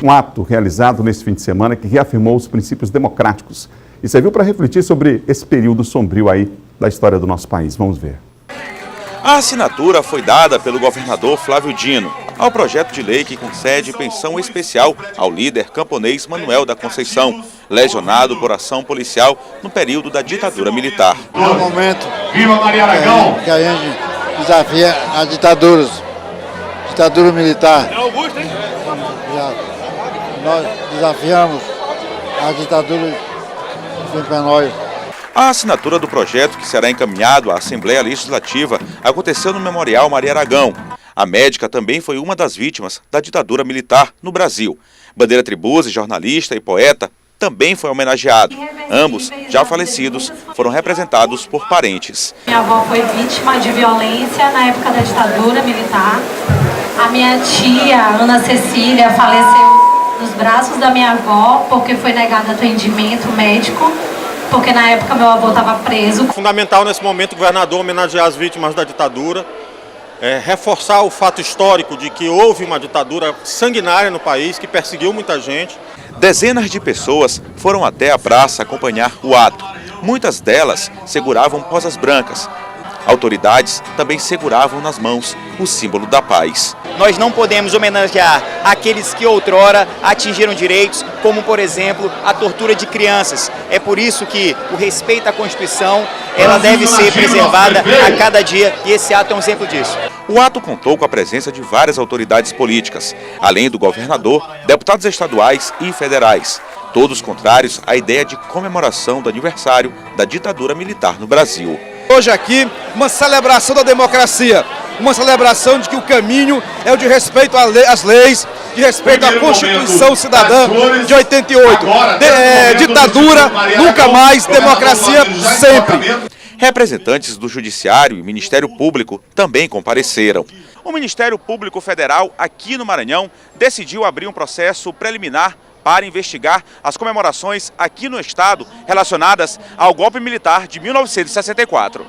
um ato realizado nesse fim de semana que reafirmou os princípios democráticos e serviu para refletir sobre esse período sombrio aí da história do nosso país. Vamos ver. A assinatura foi dada pelo governador Flávio Dino ao projeto de lei que concede pensão especial ao líder camponês Manuel da Conceição, lesionado por ação policial no período da ditadura militar. É um momento que a gente desafia a ditadura militar. Nós desafiamos a ditadura para nós. A assinatura do projeto, que será encaminhado à Assembleia Legislativa, aconteceu no Memorial Maria Aragão. A médica também foi uma das vítimas da ditadura militar no Brasil. Bandeira Tribuzzi, jornalista e poeta, também foi homenageado. Ambos, já falecidos, foram representados por parentes. Minha avó foi vítima de violência na época da ditadura militar. A minha tia, Ana Cecília, faleceu nos braços da minha avó porque foi negado atendimento médico, porque na época meu avô estava preso. Fundamental nesse momento o governador homenagear as vítimas da ditadura, reforçar o fato histórico de que houve uma ditadura sanguinária no país, que perseguiu muita gente. Dezenas de pessoas foram até a praça acompanhar o ato. Muitas delas seguravam posas brancas. Autoridades também seguravam nas mãos o símbolo da paz. Nós não podemos homenagear aqueles que outrora atingiram direitos, como, por exemplo, a tortura de crianças. É por isso que o respeito à Constituição, ela deve ser preservada a cada dia, e esse ato é um exemplo disso. O ato contou com a presença de várias autoridades políticas, além do governador, deputados estaduais e federais, todos contrários à ideia de comemoração do aniversário da ditadura militar no Brasil. Hoje aqui, uma celebração da democracia, uma celebração de que o caminho é o de respeito às leis, de respeito à Constituição Cidadã de 88. Ditadura, nunca mais, democracia sempre. Representantes do Judiciário e Ministério Público também compareceram. O Ministério Público Federal, aqui no Maranhão, decidiu abrir um processo preliminar para investigar as comemorações aqui no estado relacionadas ao golpe militar de 1964.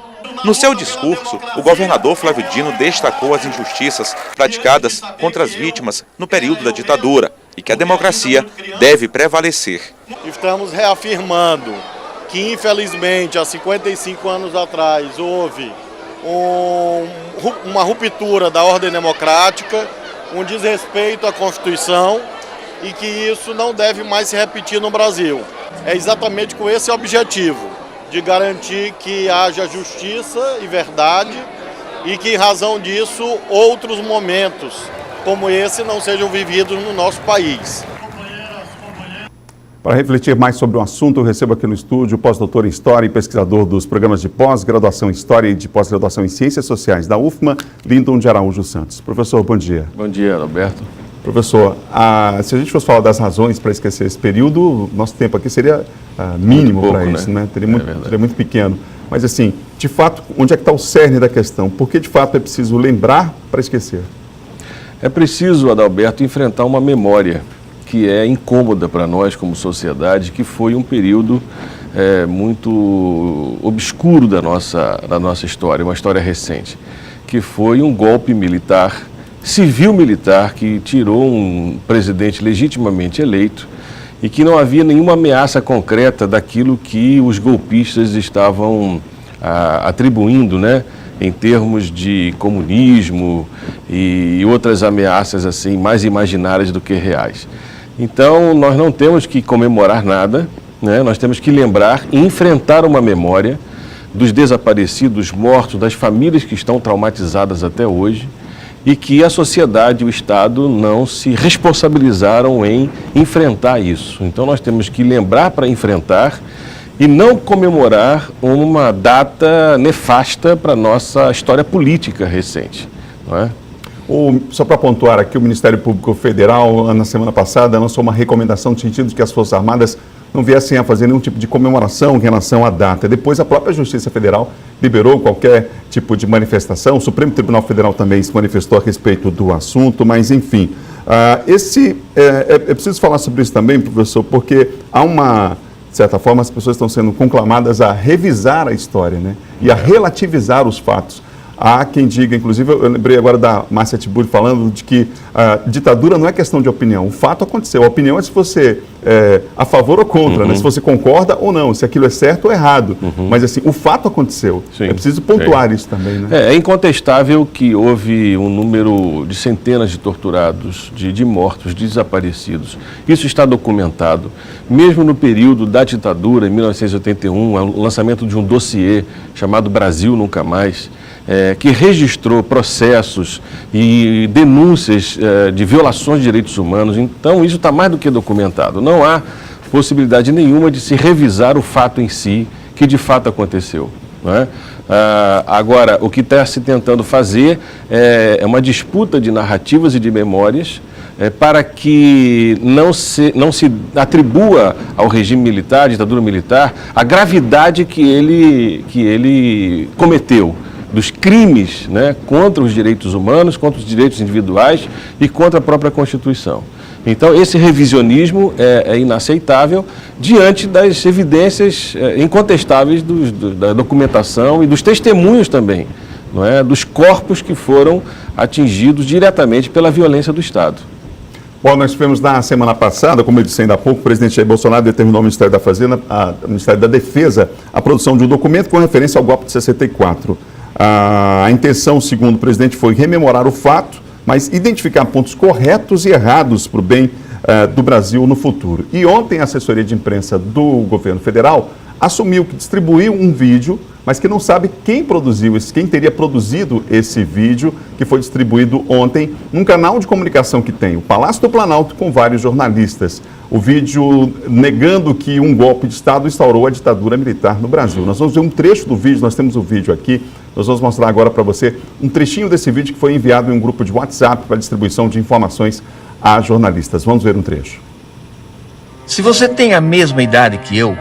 No seu discurso, o governador Flávio Dino destacou as injustiças praticadas contra as vítimas no período da ditadura e que a democracia deve prevalecer. Estamos reafirmando que, infelizmente, há 55 anos atrás, houve uma ruptura da ordem democrática, um desrespeito à Constituição, e que isso não deve mais se repetir no Brasil. É exatamente com esse objetivo, de garantir que haja justiça e verdade e que, em razão disso, outros momentos como esse não sejam vividos no nosso país. Para refletir mais sobre o assunto, eu recebo aqui no estúdio o pós-doutor em História e pesquisador dos programas de pós-graduação em História e de pós-graduação em Ciências Sociais da UFMA, Lindon de Araújo Santos. Professor, bom dia. Bom dia, Roberto. Professor, se a gente fosse falar das razões para esquecer esse período, nosso tempo aqui seria mínimo para isso, né? Seria muito pequeno. Mas assim, de fato, onde é que está o cerne da questão? Por que de fato é preciso lembrar para esquecer? É preciso, Adalberto, enfrentar uma memória que é incômoda para nós como sociedade, que foi um período muito obscuro da nossa história, uma história recente, que foi um golpe militar, civil-militar, que tirou um presidente legitimamente eleito e que não havia nenhuma ameaça concreta daquilo que os golpistas estavam atribuindo, né, em termos de comunismo e outras ameaças assim mais imaginárias do que reais. Então, nós não temos que comemorar nada, né? Nós temos que lembrar e enfrentar uma memória dos desaparecidos, mortos, das famílias que estão traumatizadas até hoje, e que a sociedade e o Estado não se responsabilizaram em enfrentar isso. Então nós temos que lembrar para enfrentar e não comemorar uma data nefasta para a nossa história política recente, não é? Só para pontuar aqui, o Ministério Público Federal, na semana passada, lançou uma recomendação no sentido de que as Forças Armadas não viessem a fazer nenhum tipo de comemoração em relação à data. Depois, a própria Justiça Federal liberou qualquer tipo de manifestação. O Supremo Tribunal Federal também se manifestou a respeito do assunto, mas, enfim. É preciso falar sobre isso também, professor, porque há uma, de certa forma, as pessoas estão sendo conclamadas a revisar a história, né? E a relativizar os fatos. Há quem diga, inclusive, eu lembrei agora da Márcia Tiburi falando de que a ditadura não é questão de opinião. O fato aconteceu. A opinião é se você é a favor ou contra, né? Se você concorda ou não, se aquilo é certo ou errado. Mas, assim, o fato aconteceu. Sim. É preciso pontuar isso também, né? É incontestável que houve um número de centenas de torturados, de mortos, de desaparecidos. Isso está documentado. Mesmo no período da ditadura, em 1981, o lançamento de um dossiê chamado Brasil Nunca Mais, que registrou processos e denúncias de violações de direitos humanos. Então, isso está mais do que documentado. Não há possibilidade nenhuma de se revisar o fato em si, que de fato aconteceu. Não é? Agora, o que está se tentando fazer é uma disputa de narrativas e de memórias para que não se atribua ao regime militar, à ditadura militar, a gravidade que ele cometeu, dos crimes, né, contra os direitos humanos, contra os direitos individuais e contra a própria Constituição. Então, esse revisionismo é inaceitável diante das evidências incontestáveis da documentação e dos testemunhos também, não é, dos corpos que foram atingidos diretamente pela violência do Estado. Bom, nós tivemos na semana passada, como eu disse ainda há pouco, o presidente Jair Bolsonaro determinou ao Ministério da Fazenda, ao Ministério da Defesa, a produção de um documento com referência ao golpe de 64. A intenção, segundo o presidente, foi rememorar o fato, mas identificar pontos corretos e errados para o bem do Brasil no futuro. E ontem a assessoria de imprensa do governo federal assumiu que distribuiu um vídeo, mas que não sabe quem teria produzido esse vídeo que foi distribuído ontem num canal de comunicação que tem o Palácio do Planalto com vários jornalistas. O vídeo negando que um golpe de Estado instaurou a ditadura militar no Brasil. Nós vamos ver um trecho do vídeo, nós temos o vídeo aqui, nós vamos mostrar agora para você um trechinho desse vídeo que foi enviado em um grupo de WhatsApp para distribuição de informações a jornalistas. Vamos ver um trecho. Se você tem a mesma idade que eu,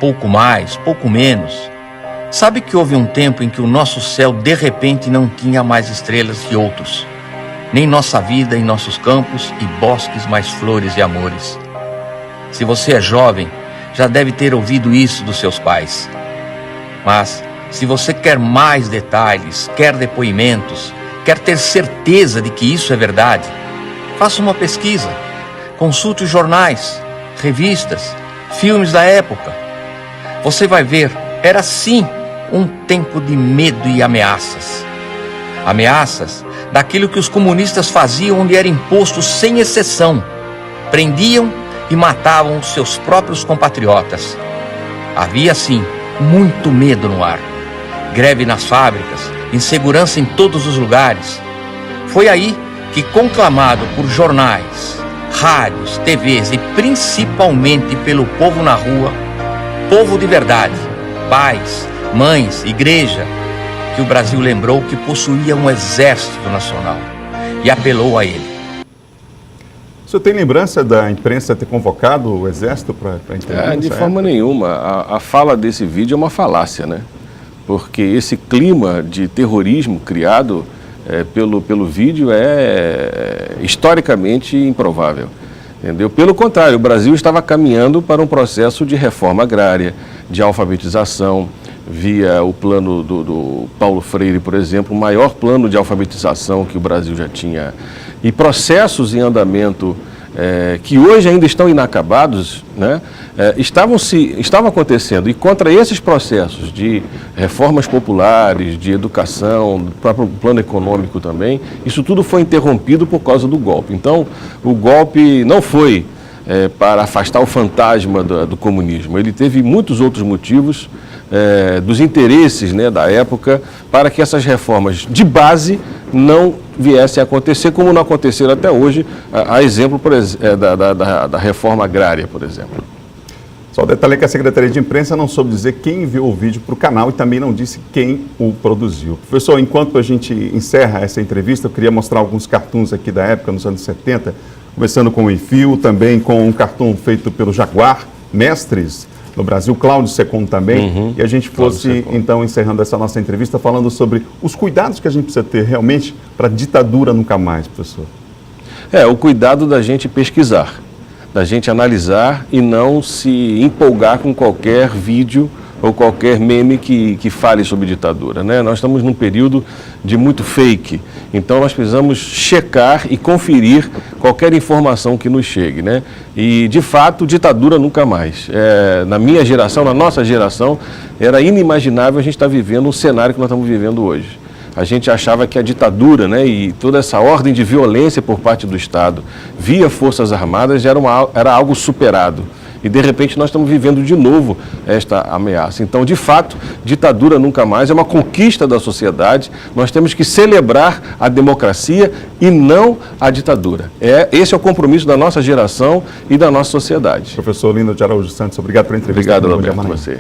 pouco mais, pouco menos, sabe que houve um tempo em que o nosso céu de repente não tinha mais estrelas que outros, nem nossa vida em nossos campos e bosques mais flores e amores. Se você é jovem, já deve ter ouvido isso dos seus pais. Mas, se você quer mais detalhes, quer depoimentos, quer ter certeza de que isso é verdade, faça uma pesquisa, consulte os jornais, revistas, filmes da época. Você vai ver, era sim um tempo de medo e ameaças. Ameaças daquilo que os comunistas faziam onde era imposto sem exceção. Prendiam e matavam os seus próprios compatriotas. Havia, sim, muito medo no ar. Greve nas fábricas, insegurança em todos os lugares. Foi aí que, conclamado por jornais, rádios, TVs e principalmente pelo povo na rua, povo de verdade, pais, mães, igreja, que o Brasil lembrou que possuía um exército nacional e apelou a ele. O senhor tem lembrança da imprensa ter convocado o Exército para intervir? De forma nenhuma. A fala desse vídeo é uma falácia, né? Porque esse clima de terrorismo criado pelo vídeo é historicamente improvável. Entendeu? Pelo contrário, o Brasil estava caminhando para um processo de reforma agrária, de alfabetização, via o plano do Paulo Freire, por exemplo, o maior plano de alfabetização que o Brasil já tinha, e processos em andamento que hoje ainda estão inacabados, né, estavam acontecendo. E contra esses processos de reformas populares, de educação, do próprio plano econômico também, isso tudo foi interrompido por causa do golpe. Então, o golpe não foi para afastar o fantasma do comunismo. Ele teve muitos outros motivos, dos interesses, né, da época, para que essas reformas de base não viessem a acontecer, como não aconteceram até hoje, a exemplo da reforma agrária, por exemplo. Só o detalhe é que a Secretaria de Imprensa não soube dizer quem enviou o vídeo para o canal e também não disse quem o produziu. Professor, enquanto a gente encerra essa entrevista, eu queria mostrar alguns cartoons aqui da época, nos anos 70, começando com o Enfio, também com um cartoon feito pelo Jaguar, mestres no Brasil, Cláudio Secom também, e a gente fosse, então, encerrando essa nossa entrevista, falando sobre os cuidados que a gente precisa ter realmente para a ditadura nunca mais, professor. O cuidado da gente pesquisar, da gente analisar e não se empolgar com qualquer vídeo ou qualquer meme que fale sobre ditadura, né? Nós estamos num período de muito fake, então nós precisamos checar e conferir qualquer informação que nos chegue, né? E, de fato, ditadura nunca mais. Na minha geração, na nossa geração, era inimaginável a gente estar vivendo um cenário que nós estamos vivendo hoje. A gente achava que a ditadura, né, e toda essa ordem de violência por parte do Estado via Forças Armadas era algo superado. E, de repente, nós estamos vivendo de novo esta ameaça. Então, de fato, ditadura nunca mais, é uma conquista da sociedade. Nós temos que celebrar a democracia e não a ditadura. Esse é o compromisso da nossa geração e da nossa sociedade. Professor Lino de Araújo Santos, obrigado pela entrevista. Obrigado, Roberto, a você.